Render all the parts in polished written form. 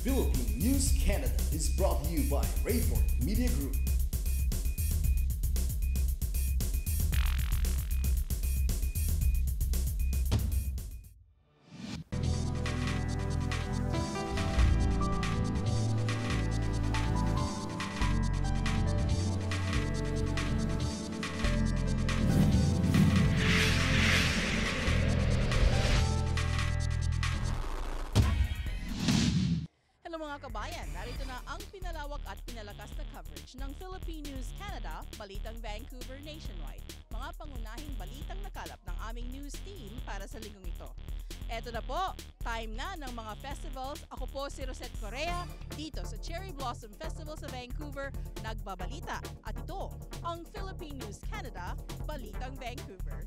Philippine News Canada is brought to you by Rayford Media Group. Mga kabayan, narito na ang pinalawak at pinalakas na coverage ng Philippine News Canada, Balitang Vancouver Nationwide. Mga pangunahing balitang nakalap ng aming news team para sa linggong ito. Eto na po, time na ng mga festivals. Ako po si Rosette Correa, dito sa Cherry Blossom Festival sa Vancouver, nagbabalita. At ito, ang Philippine News Canada, Balitang Vancouver.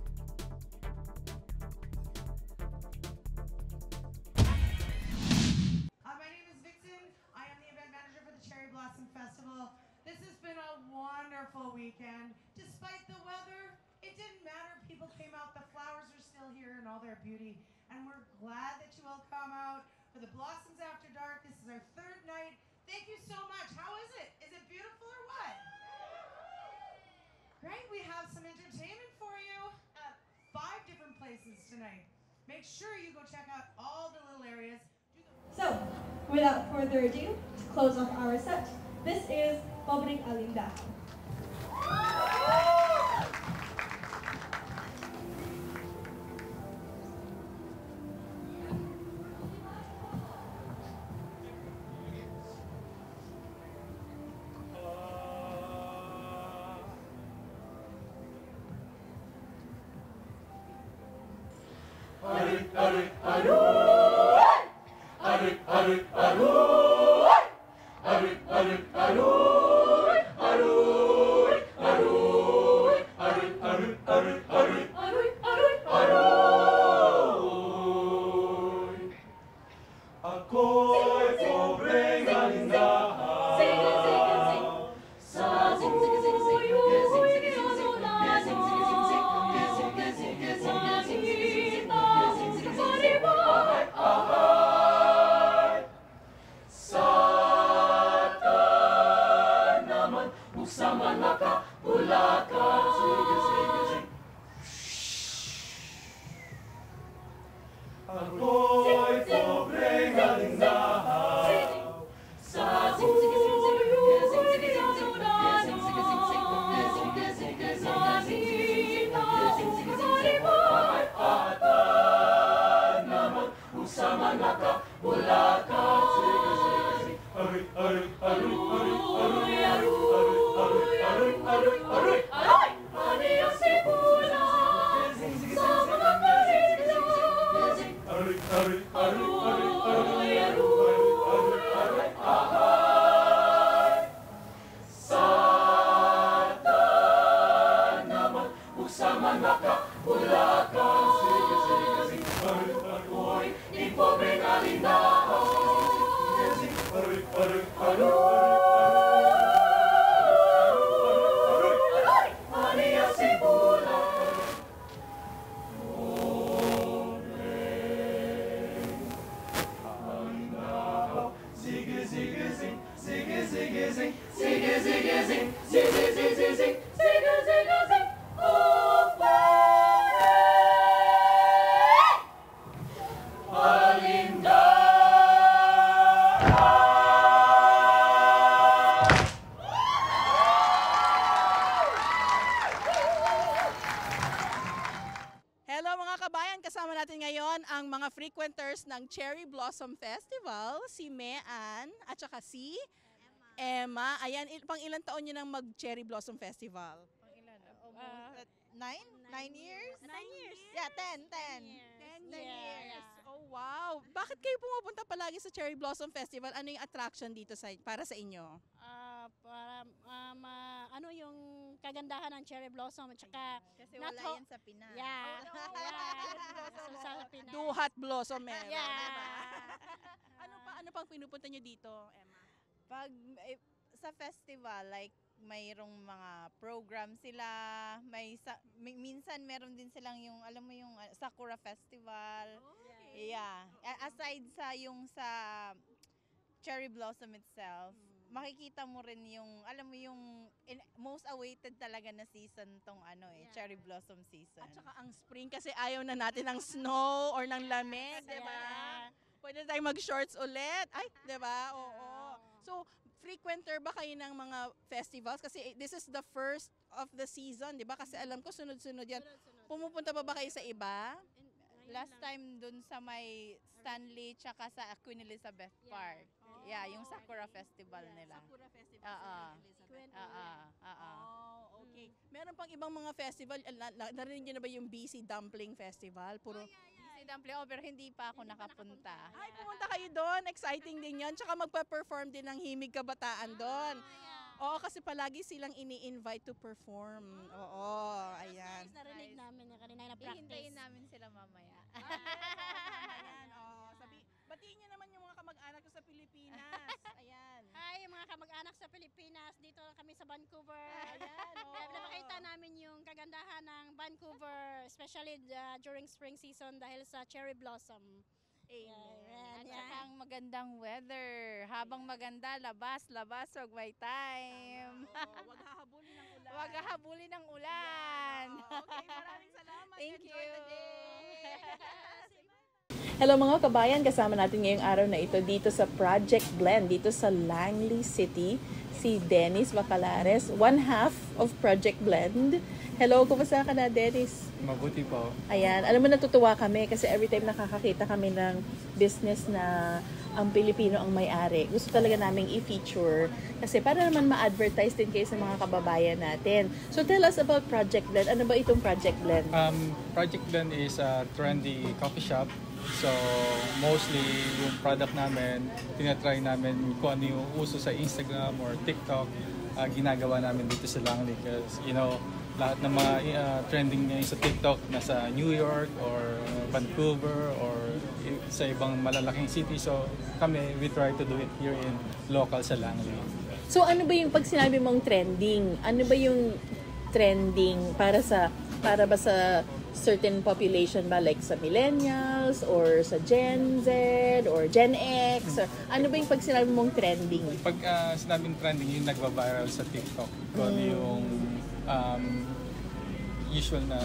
Blossom Festival. This has been a wonderful weekend. Despite the weather, it didn't matter. People came out. The flowers are still here in all their beauty. And we're glad that you all come out for the Blossoms After Dark. This is our third night. Thank you so much. How is it? Is it beautiful or what? Great. We have some entertainment for you at 5 different places tonight. Make sure you go check out all the little areas. So, without further ado, to close off our set, this is Pobreng Alindahan. Kasama natin ngayon ang mga frequenters ng Cherry Blossom Festival, si Mean at saka si Emma. Ayan, pang ilang taon nyo nang mag-Cherry Blossom Festival? Pang ilan? 9 years? 9 years? Yeah, 10 years. Oh, wow. Bakit kayo pumupunta palagi sa Cherry Blossom Festival? Ano yung attraction dito para sa inyo? Para ano yung kagandahan ng cherry blossom at saka kasi wala yan sa Pinas. Yeah. Sa Pinas. Duhat blossom meron. Yeah. Ano pang pinupunta nyo dito, Emma? Pag sa festival, like mayroong mga program sila, minsan meron din silang yung, alam mo yung Sakura Festival. Okay. Yeah. Aside sa yung sa cherry blossom itself, makikita mo rin yung, alam mo yung most awaited talaga na season tong cherry blossom season. At saka ang spring kasi ayaw na natin ng snow or ng lamig, di ba? Pwede tayong mag-shorts ulit. Ay, di ba? Oo. So, frequenter ba kayo ng mga festivals? Kasi this is the first of the season, di ba? Kasi alam ko sunod-sunod yan. Pumupunta ba kayo sa iba? Last time dun sa may Stanley tsaka sa Queen Elizabeth Park. Yeah, yung Sakura Festival nila. Sakura Festival sa Elizabeth. Okay. Meron pang ibang mga festival. Narinig niyo na ba yung BC Dumpling Festival? Puro Si Dumpling, pero hindi pa ako nakapunta. Ay, pumunta kayo doon. Exciting din yan. Tsaka magpa-perform din ng Himig Kabataan doon. Oo, kasi palagi silang ini-invite to perform. Oo, ayan. Narinig namin yung kanina na practice. Hihintayin namin sila mamaya. Ayan, batiin niyo naman yung mga kamag-anak ko sa Pilipinas. Ayan. Hi, mga kamag-anak sa Pilipinas. Dito kami sa Vancouver. Ayan, Napakita namin yung kagandahan ng Vancouver, especially during spring season dahil sa cherry blossom. At saka ang magandang weather. Habang maganda, labas, huwag may time. Huwag hahabulin ng ulan. Huwag hahabulin ng ulan. Okay, maraming salamat. Thank Enjoy you. the day. Hello mga kabayan, kasama natin ngayong araw na ito dito sa Project Blend, dito sa Langley City, si Dennis Bacalares, one half of Project Blend. Hello, kumusta ka na, Dennis? Mabuti po. Ayan, alam mo natutuwa kami kasi every time nakakakita kami ng business na ang Pilipino ang may-ari, gusto talaga naming i-feature kasi para naman ma-advertise din kayo sa mga kababayan natin. So tell us about Project Blend. Ano ba itong Project Blend? Project Blend is a trendy coffee shop. So, mostly yung product namin, tinatry namin kung ano yung uso sa Instagram or TikTok, ginagawa namin dito sa Langley because, you know, lahat ng mga trending ngayon sa TikTok nasa New York or Vancouver or sa ibang malalaking city. So, kami, we try to do it here in local sa Langley. So, ano ba yung pag sinabi mong trending? Ano ba yung trending para ba sa certain population ba, like sa millennials or sa Gen Z or Gen X? Or, ano ba yung pag sinabi mong trending? Pag sinabing trending, yung nagva-viral sa TikTok. Kung ano yung usual na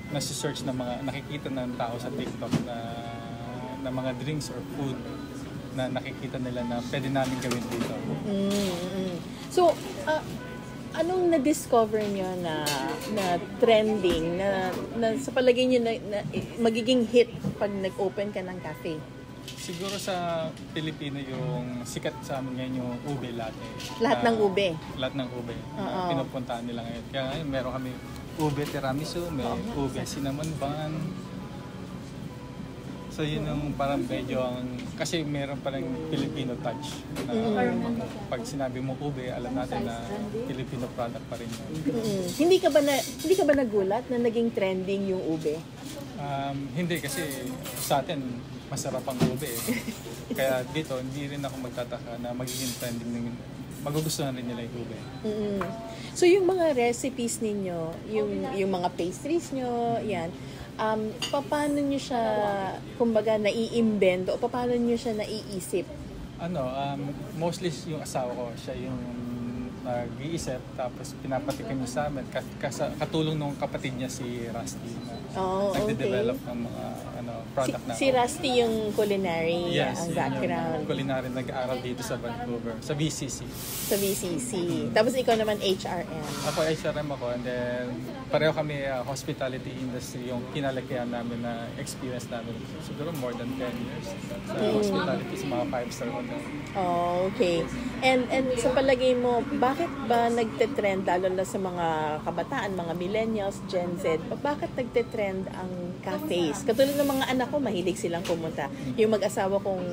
nasi-search na mga nakikita ng tao sa TikTok na mga drinks or food na nakikita nila na pwede namin gawin dito. So, anong na-discover nyo na trending, na sa palagay nyo na magiging hit pag nag-open ka ng cafe? Siguro sa Pilipino yung sikat sa amin ngayon yung ube latte. Lahat ng ube? Lahat ng ube. Pinupuntahan nila ngayon. Kaya ngayon meron kami ube tiramisu, may ube cinnamon bun. So yun yung parang medyo kasi meron parang Filipino touch. Pag sinabi mo ube, alam natin na Filipino product pa rin yun. Hindi ka ba nagulat na naging trending yung ube? Hindi kasi sa atin masarap ang ube eh. Kaya dito hindi rin ako magtataka na magiging trending magugustuhan rin nila yung ube. So yung mga recipes ninyo, yung mga pastries nyo, yan, paano nyo siya, kumbaga, nai-invento o paano nyo siya naiisip? Mostly yung asawa ko, siya yung nag-iisip, tapos pinapatikin niya sa amin. Katulong ng kapatid niya si Rusty na nagde-develop ng mga product na. Si Rusty yung culinary ang background. Yung culinary nag-aaral dito sa Vancouver, sa VCC. Sa VCC. Tapos ikaw naman HRM. Ako HRM ako, and then pareho kami hospitality industry yung kinalakihan namin na experience namin. Siguro more than 10 years sa hospitality sa mga 5-star hotel. Oh, okay. And sa palagay mo, bakit ba nagte-trend lalo na sa mga kabataan, mga millennials, Gen Z? Bakit nagte-trend ang cafes? Katulad ng mga anak ko, mahilig silang pumunta. Yung mag-asawa kong,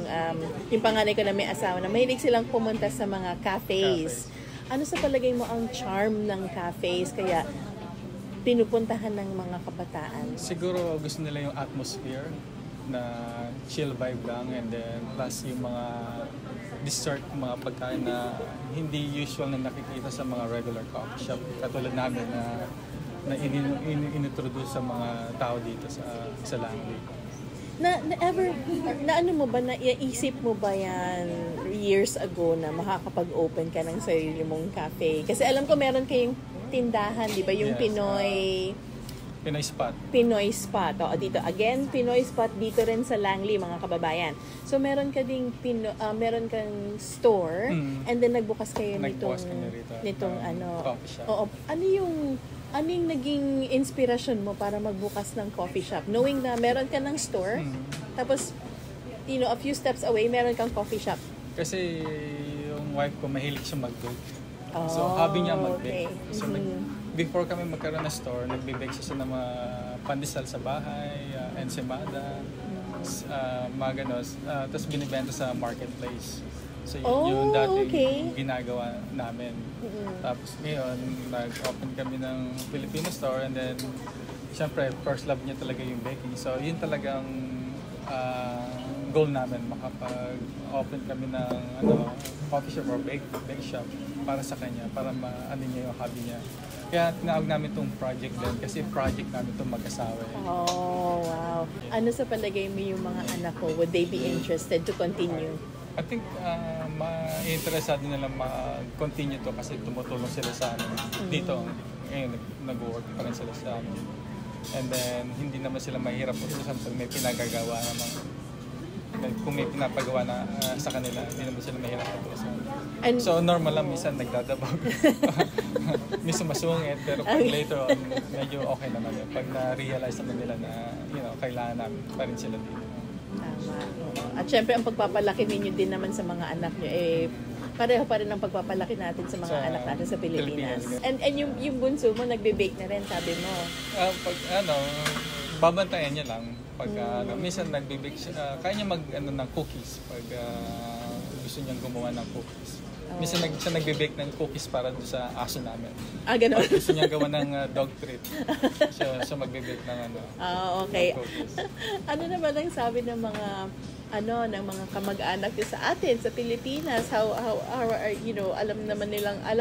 yung panganay ko na may asawa na mahilig silang pumunta sa mga cafes. Ano sa palagay mo ang charm ng cafes kaya pinupuntahan ng mga kabataan? Siguro gusto nila yung atmosphere na chill vibe lang, and then plus yung mga dessert, mga pagkain na hindi usual na nakikita sa mga regular coffee shop. Katulad namin na inintroduce sa mga tao dito sa Langley. ano mo ba, naisip mo ba yan years ago na makakapag-open ka ng sarili mong cafe? Kasi alam ko meron kayong tindahan, di ba? Yung Yes, Pinoy Spot. O, dito, again, Pinoy Spot dito rin sa Langley, mga kababayan. So, meron ka ding meron kang store, and then nagbukas kayo Nagbukas kami rito, coffee shop. Oo, ano yung naging inspirasyon mo para magbukas ng coffee shop? Knowing na meron ka ng store, tapos, a few steps away, meron kang coffee shop. Kasi yung wife ko, mahilig siya mag-bake. So, hobby niya mag-bake. Okay. So, before kami magkaroon ng store, nagbe-bake siya ng mga pandesal sa bahay, ensaymada, mga ganos. Tapos binibenta sa marketplace. So, yun dating ginagawa namin. Tapos ngayon, nag-open kami ng Filipino store, and then, syempre, first love niya talaga yung baking. So, yun talagang goal namin, makapag-open kami ng coffee shop or bake shop para sa kanya, para maano niya yung hobby niya. Kaya tinawag namin itong project din kasi project namin itong mag-asawa. Oh, wow. Ano sa palagay mo yung mga anak ko? Would they be interested to continue? I think ma-interesado nilang mag-continue to kasi tumutulong sila sa amin. Dito, ngayon nag-work pa rin sila sa amin. And then, hindi naman sila mahirap utusan pag may pinagagawa naman. Kung may pinapagawa na sa kanila, hindi naman sila mahirap utusan. So, normal lang, minsan nagdadabog. Minsan masungit, pero pag later on, medyo okay naman yun. Pag na-realize naman nila na, kailangan namin pa rin sila dito. Tama. At syempre, ang pagpapalaki ninyo din naman sa mga anak nyo, pareho pa rin ang pagpapalaki natin sa mga anak natin sa Pilipinas. And yung bunso mo, nagbe-bake na rin, sabi mo. Babantayan niya lang. Pag minsan nagbe-bake siya, kaya niya ng cookies pag gusto niyang gumawa ng cookies. Minsan siya nagbe-bake ng cookies para doon sa aso namin. Gano'n? Pag gusto niya gawa ng dog treat, siya magbe-bake ng okay. cookies. Ano naman ang sabi ng mga ng mga kamag-anak sa atin sa Pilipinas? How are, alam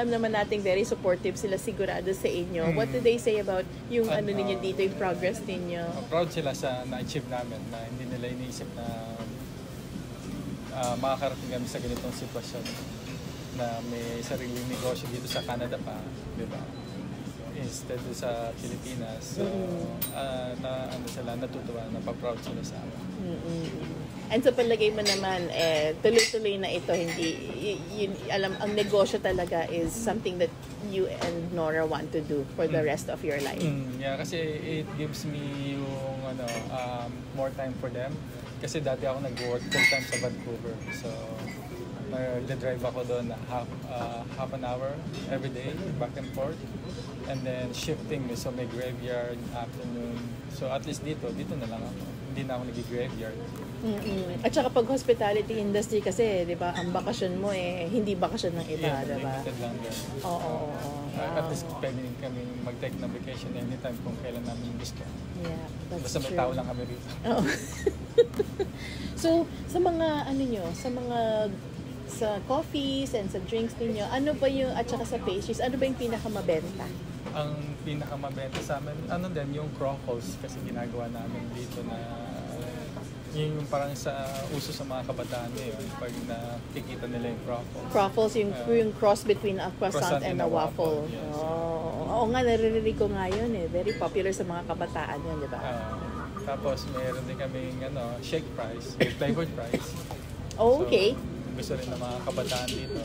naman nating very supportive sila sigurado sa inyo. What do they say about yung ninyo dito, yung progress ninyo? Proud sila sa na-achieve namin, na hindi nila iniisip na makakarating kami sa ganitong sitwasyon, na may sariling negosyo dito sa Canada pa, di ba? Instead sa Pilipinas. So, natutuwa, napaproud sila sa amin. And sa palagay mo naman, tuloy-tuloy na ito, ang negosyo talaga is something that you and Nora want to do for the rest of your life. Yeah, kasi it gives me yung more time for them. Kasi dati ako nag-work full-time sa Vancouver. So, nag-drive ako doon half an hour every day, back and forth. And then shifting, so may graveyard, afternoon. So at least dito na lang ako. Hindi na ako nag-graveyard. At saka pag hospitality industry kasi, di ba, ang bakasyon mo hindi bakasyon ng iba, di ba? Limited lang din. Oo. At least pwede kami mag-take na vacation anytime kung kailan namin gusto. Yeah, that's Basta may true. tao lang kami rito. Oo. So, sa mga, sa coffees and sa drinks ninyo, at saka sa pastries, ano ba yung pinakamabenta? Ang pinakamabenta sa amin, yung croffles kasi ginagawa namin dito na yung parang uso sa mga kabataan ngayon pag nakikita nila yung croffles. Croffles, yung cross between a croissant and a waffle. Yes. Oo nga, naririnig ko nga yun Very popular sa mga kabataan yun, di ba? Tapos mayroon din kaming shake fries, flavored fries. Okay. So, gusto rin ng mga kabataan dito.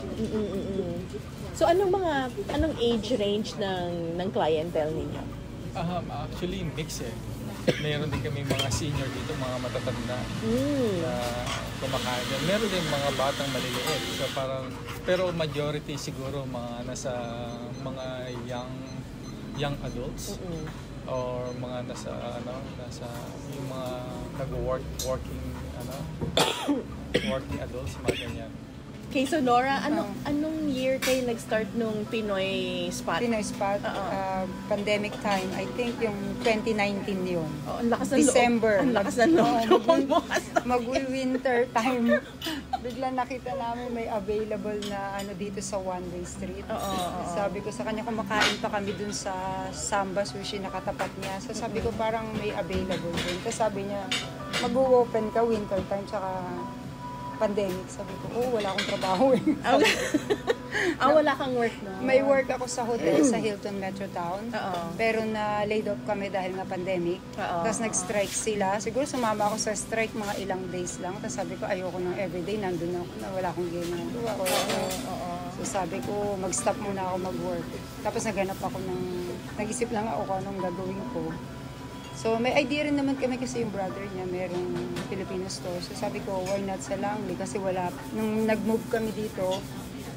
So anong age range ng clientele ninyo? Actually, mix Mayroon din kami mga senior dito, mga matatanda na kumakain. Meron din mga batang maliliit. So pero majority siguro mga nasa mga young adults or mga nasa yung mga working adults, mga ganyan. Okay, so Nora, anong year kayo nag-start nung Pinoy Spot? Pinoy Spot, pandemic time, I think yung 2019 yun. Ang lakas ng December. Ang lakas ng loob. Mag-winter time. Bigla nakita namin may available na dito sa One-Way Street. Sabi ko sa kanya, kumakain pa kami dun sa Samba Sushi, nakatapat niya. So sabi ko parang may available dun. Tapos sabi niya, mag-open ka winter time tsaka pandemic. Sabi ko, wala akong trabaho eh. Wala kang work na? May work ako sa hotel sa Hilton Metro Town. Pero na-laid off kami dahil nga pandemic. Tapos nag-strike sila. Siguro sumama ako sa strike mga ilang days lang. Tapos sabi ko, ayoko nang everyday. Nandun ako na wala akong ginagawa. So sabi ko, mag-stop muna ako mag-work. Tapos naghanap ako nag-isip lang ako kung anong gagawin ko. So may idea rin naman kami kasi yung brother niya merong Filipino store. So sabi ko, why not sa Langley? Kasi nung nag-move kami dito,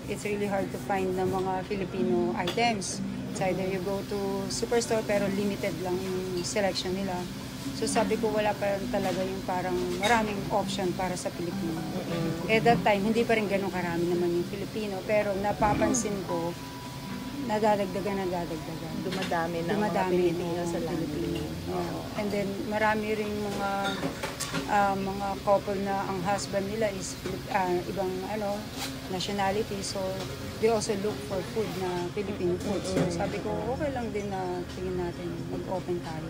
it's really hard to find na mga Filipino items. It's either you go to superstore pero limited lang yung selection nila. So sabi ko wala pa talaga yung parang maraming option para sa Pilipino. At that time, hindi pa rin ganun karami naman yung Filipino. Pero napapansin ko, nadadagdagan. Dumadami na mga Pilipino sa Langley. And then marami rin mga couple na ang husband nila is ibang nationality, so they also look for food na Filipino food. So sabi ko okay lang din na tingin natin mag-open tayo.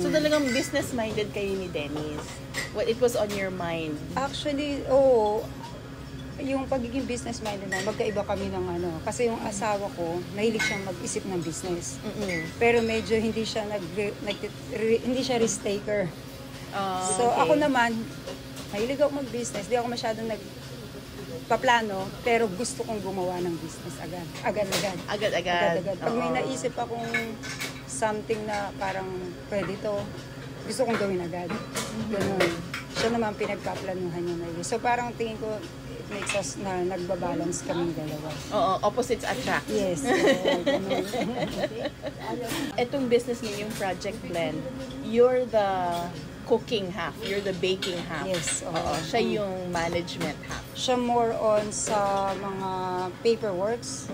So talagang business-minded kayo ni Dennis. It was on your mind? Actually, yung pagiging business-minded na, magkaiba kami ng kasi yung asawa ko, mahilig siyang mag-isip ng business. Pero medyo hindi siya hindi siya risk-taker. So ako naman, mahilig ako mag-business, di ako masyadong nagpaplano, pero gusto kong gumawa ng business agad. Pag may naisip akong something na parang pwede to, gusto kong gawin agad. Ganun. Siya naman pinagpaplanuhan niya na yun. So parang tingin ko, it makes us na nagbabalance kami dalawa. Opposites attract. Yes. Etong business niyo, yung Project Blend, you're the cooking half, you're the baking half. Yes. Siya yung management half. Siya more on sa mga paperworks,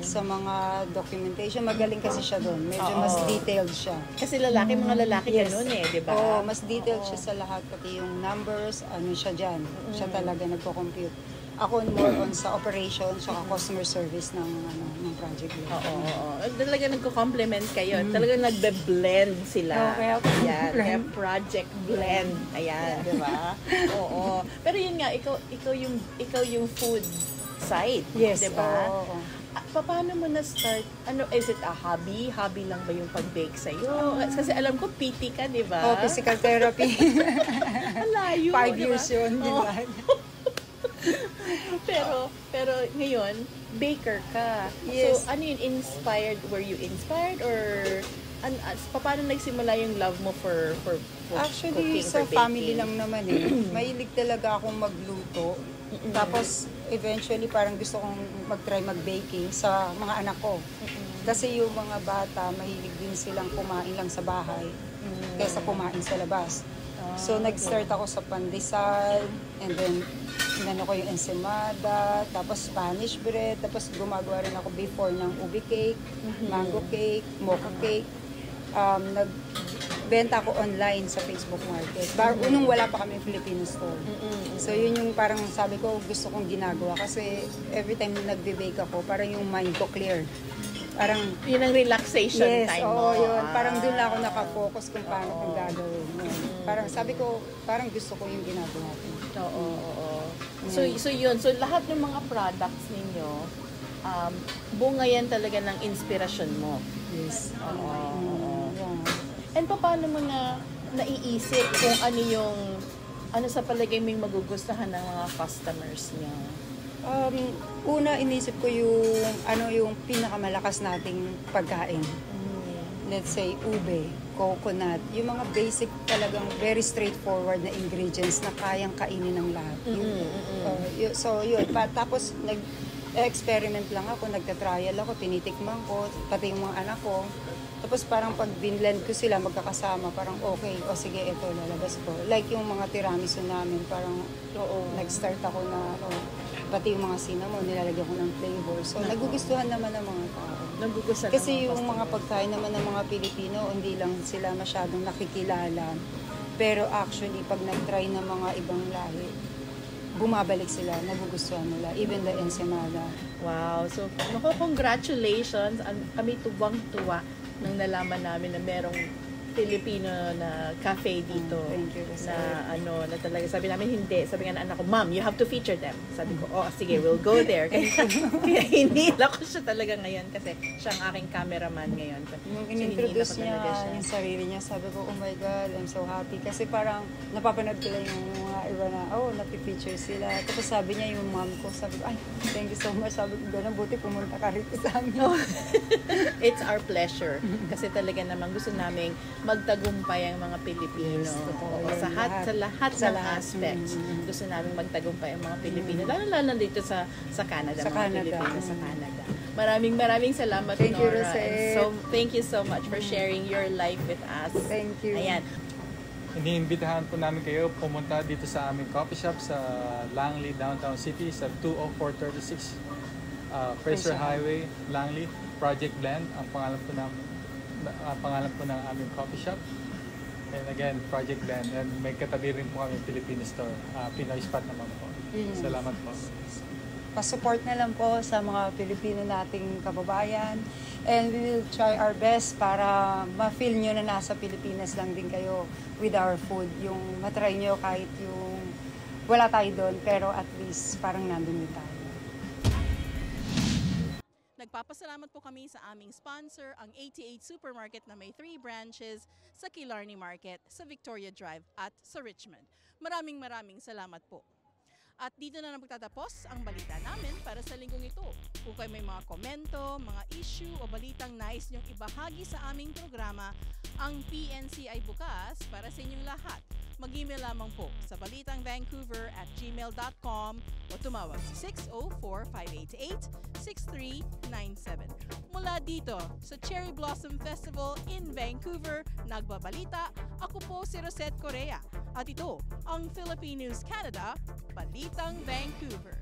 sa mga documentation. Magaling kasi siya doon. Medyo mas detailed siya. Kasi mga lalaki ganun di ba? Mas detailed siya sa lahat. Pati yung numbers, siya dyan. Siya talaga nagko-compute. Ako more on sa operation, saka customer service ng project. Talaga nagko-complement kayo. Talaga nagbe-blend sila. Kaya project blend. Ayan, di ba? Pero yun nga, ikaw yung food side. Yes. Di ba? Paano mo na-start? Is it a hobby? Hobby lang ba yung pag-bake sa'yo? Kasi alam ko, PT ka, di ba? Physical therapy. Malayo. 5 years yun, di ba? pero ngayon, baker ka. Yes. So, were you inspired or paano nagsimula yung love mo for Actually, cooking, sa for baking? family lang naman Mahilig talaga akong magluto. Tapos, eventually, parang gusto kong mag-try mag-baking sa mga anak ko. Kasi yung mga bata, mahilig din silang kumain lang sa bahay kaysa kumain sa labas. So, nag-start ako sa pandesal, and then, inano ko yung ensaymada, tapos Spanish bread, tapos gumagawa rin ako before ng ubi cake, mango cake, mocha cake. Nagbenta ako online sa Facebook Market. Unong wala pa kami Filipino store. So, yun yung parang sabi ko, gusto kong ginagawa. Kasi every time na nagbe-bake ako, parang yung mind ko clear. Parang, yun ang relaxation time mo. Yun. Parang doon lang ako nakafocus kung paano kong gagawin. Parang sabi ko, parang gusto ko yung ginagawa ko. So yun. So lahat ng mga products ninyo, bunga yan talaga ng inspirasyon mo. Yes. And paano mo naiisip kung ano sa palagay mo yung magugustuhan ng mga customers niya? Una, inisip ko yung pinakamalakas nating pagkain. Let's say, ube, coconut, yung mga basic talagang very straightforward na ingredients na kayang kainin ng lahat. So, yun. Tapos, nag-experiment lang ako, nagtatrial ako, tinitikman ko, pati yung mga anak ko. Tapos parang pag binblend ko sila magkakasama, parang okay, sige, ito, lalabas ko. Like yung mga tiramisu namin, parang nag-start ako na, pati yung mga cinnamon, nilalagyan ko ng flavor. So, nagugustuhan naman ng mga tao. Kasi yung mga pagkain naman ng mga Pilipino, hindi lang sila masyadong nakikilala. Pero actually, pag nag-try ng mga ibang lahi, bumabalik sila, nagugustuhan nila. Even the ensaymada. Wow. So, congratulations. Kami tuwang-tuwa nang nalaman namin na merong Filipino na cafe dito. Thank you, Na na talaga sabi namin hindi. Sabi nga ng anak ko, "Mom, you have to feature them." Sabi ko, "Oh, sige, we'll go there." Kaya hinila ko siya talaga ngayon kasi siya ang aking cameraman ngayon. Nung So, hinila in-introduce ko talaga siya. niya yung sarili niya, sabi ko, oh my God, I'm so happy. Kasi parang napapanood ko lang yung mga iba na, napipicture sila. Tapos sabi niya yung mom ko, sabi ko, ay, thank you so much. Sabi ko, gano'n, buti pumunta ka rito sa amin. It's our pleasure. Kasi talaga naman gusto naming magtagumpay ang mga Pilipino. Yes, totoo Oo, yan. sa lahat Sa ng lahat. aspects. Gusto naming magtagumpay ang mga Pilipino. Lalo dito sa Canada, Sa mga Canada. Pilipino sa Canada. Maraming salamat, Thank you, Nora. Rosette. And so, thank you so much for sharing your life with us. Thank you. Ayan. Iniimbitahan po namin kayo pumunta dito sa aming coffee shop sa Langley, Downtown City sa 20436 Fraser Highway, Langley. Project Blend ang pangalan po ng aming coffee shop. And again, Project Blend. And may katabi rin po kami Filipino store. Pinoy spot naman po. Salamat po. Pa-support na lang po sa mga Pilipino nating kababayan. And we will try our best para ma-feel nyo na nasa Pilipinas lang din kayo with our food. Yung matry nyo kahit yung wala tayo doon, pero at least parang nandun din tayo. Nagpapasalamat po kami sa aming sponsor, ang 88 Supermarket na may 3 branches sa Killarney Market, sa Victoria Drive at sa Richmond. Maraming salamat po. At dito na magtatapos ang balita namin para sa linggong ito. Kung kayo may mga komento, mga issue o balitang nais niyong ibahagi sa aming programa, ang PNC ay bukas para sa inyong lahat. Mag-email lamang po sa balitangvancouver@gmail.com o tumawag sa 604-588-6397. Mula dito sa Cherry Blossom Festival in Vancouver, nagbabalita, ako po si Rosette Correa. At ito ang Philippine News Canada, Balitang Vancouver.